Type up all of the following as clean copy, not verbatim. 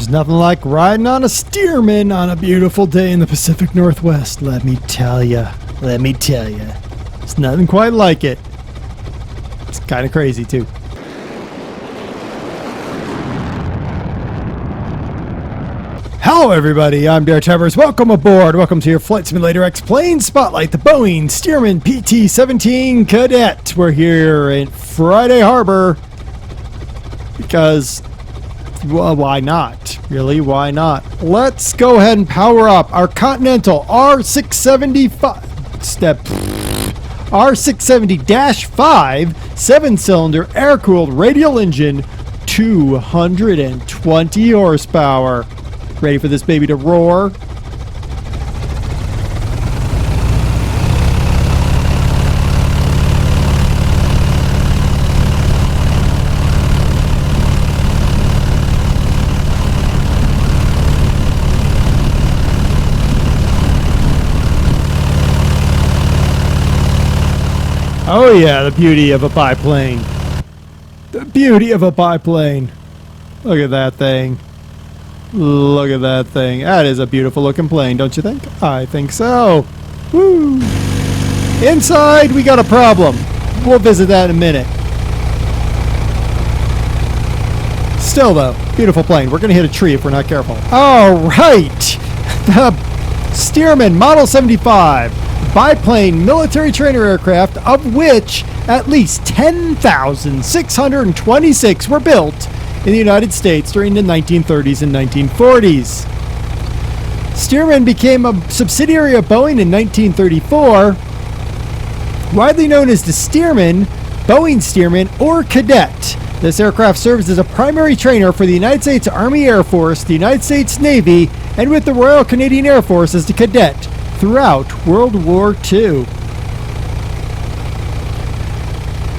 There's nothing like riding on a Stearman on a beautiful day in the Pacific Northwest, let me tell you. Let me tell you. There's nothing quite like it. It's kind of crazy, too. Hello, everybody. I'm DerTebbers. Welcome aboard. Welcome to your Flight Simulator X Plane Spotlight, the Boeing-Stearman PT-17 Kaydet. We're here in Friday Harbor because... well, why not? Really, why not? Let's go ahead and power up our Continental R675 R670-5 7-cylinder air-cooled radial engine, 220 horsepower. Ready for this baby to roar? Oh yeah, the beauty of a biplane. The beauty of a biplane. Look at that thing. Look at that thing. That is a beautiful looking plane, don't you think? I think so. Woo! Inside, we got a problem. We'll visit that in a minute. Still though, beautiful plane. We're gonna hit a tree if we're not careful. Alright! The Stearman Model 75. Biplane military trainer aircraft, of which at least 10,626 were built in the United States during the 1930s and 1940s. Stearman became a subsidiary of Boeing in 1934, widely known as the Stearman, Boeing-Stearman, or Kaydet. This aircraft serves as a primary trainer for the United States Army Air Force, the United States Navy, and with the Royal Canadian Air Force as the Kaydet throughout World War II.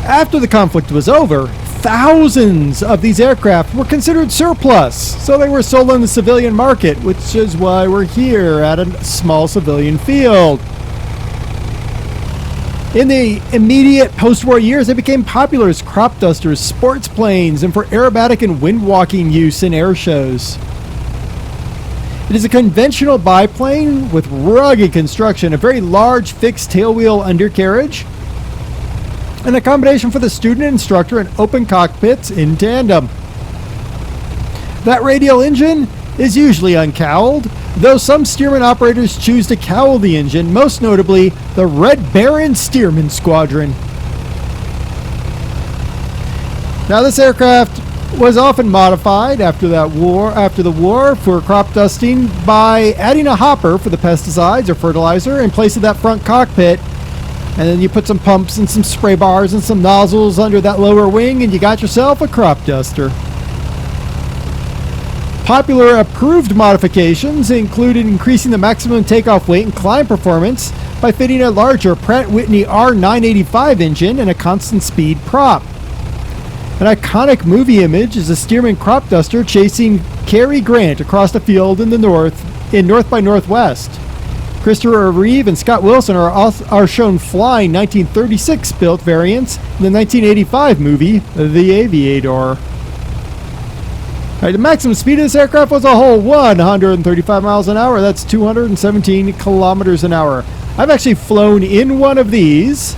After the conflict was over, thousands of these aircraft were considered surplus, so they were sold on the civilian market, which is why we're here at a small civilian field. In the immediate post-war years, they became popular as crop dusters, sports planes, and for aerobatic and wind-walking use in air shows. It is a conventional biplane with rugged construction, a very large fixed tailwheel undercarriage, and a combination for the student instructor and open cockpits in tandem. That radial engine is usually uncowled, though some Stearman operators choose to cowl the engine, most notably the Red Baron Stearman Squadron. Now this aircraft was often modified after the war for crop dusting by adding a hopper for the pesticides or fertilizer in place of that front cockpit. And then you put some pumps and some spray bars and some nozzles under that lower wing and you got yourself a crop duster. Popular approved modifications included increasing the maximum takeoff weight and climb performance by fitting a larger Pratt & Whitney R985 engine and a constant speed prop. An iconic movie image is a Stearman crop duster chasing Cary Grant across the field in North by Northwest. Christopher Reeve and Scott Wilson are shown flying 1936 built variants in the 1985 movie The Aviator. The maximum speed of this aircraft was a whole 135 miles an hour. That's 217 kilometers an hour. I've actually flown in one of these,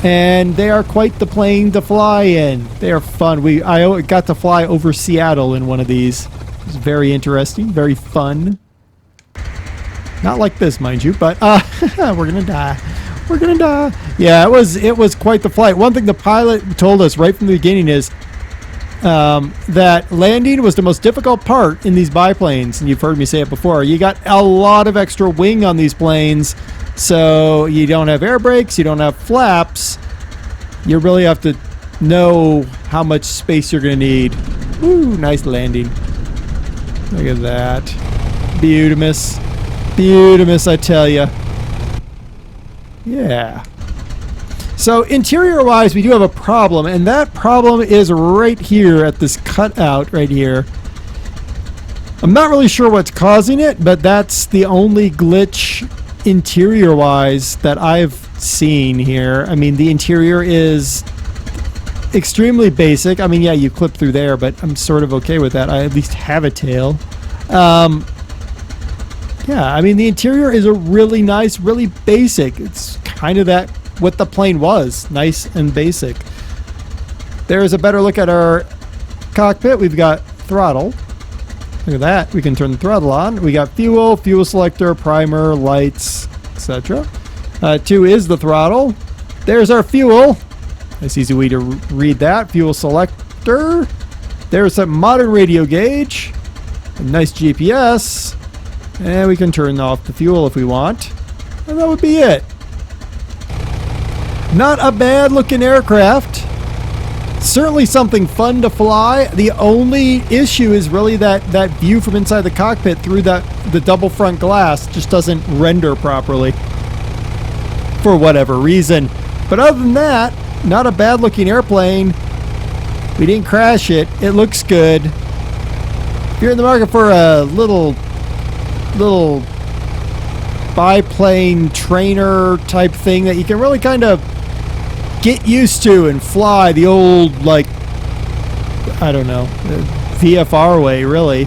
and they are quite the plane to fly in. They are fun. I got to fly over Seattle in one of these. It was very interesting, very fun. Not like this, mind you, but we're gonna die. We're gonna die. Yeah, it was quite the flight. One thing the pilot told us right from the beginning is that landing was the most difficult part in these biplanes, and you've heard me say it before. You got a lot of extra wing on these planes, so you don't have air brakes, you don't have flaps. You really have to know how much space you're gonna need. Woo, nice landing. Look at that. Beautimous. Beautimous, I tell you. Yeah. So interior-wise, we do have a problem, and that problem is right here at this cutout right here. I'm not really sure what's causing it, but that's the only glitch interior-wise that I've seen here. I mean, the interior is extremely basic. I mean, yeah, you clip through there, but I'm sort of okay with that. I at least have a tail. Yeah, I mean, the interior is a really nice, really basic. It's kind of that what the plane was, nice and basic. There's a better look at our cockpit. We've got throttle. Look at that. We can turn the throttle on. We got fuel, fuel selector, primer, lights, etc. 2 is the throttle. There's our fuel. Nice easy way to read that. Fuel selector. There's a modern radio gauge. A nice GPS. And we can turn off the fuel if we want. And that would be it. Not a bad looking aircraft. Certainly something fun to fly. The only issue is really that view from inside the cockpit through the double front glass just doesn't render properly. For whatever reason. But other than that, not a bad looking airplane. We didn't crash it. It looks good. If you're in the market for a little biplane trainer type thing that you can really kind of get used to and fly the old, like, I don't know, VFR way, really.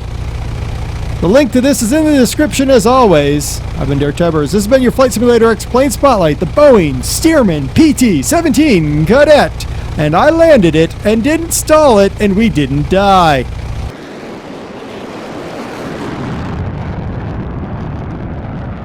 The link to this is in the description as always. I've been DerTebbers. This has been your Flight Simulator Explained Spotlight, the Boeing-Stearman PT-17 Kaydet. And I landed it and didn't stall it and we didn't die.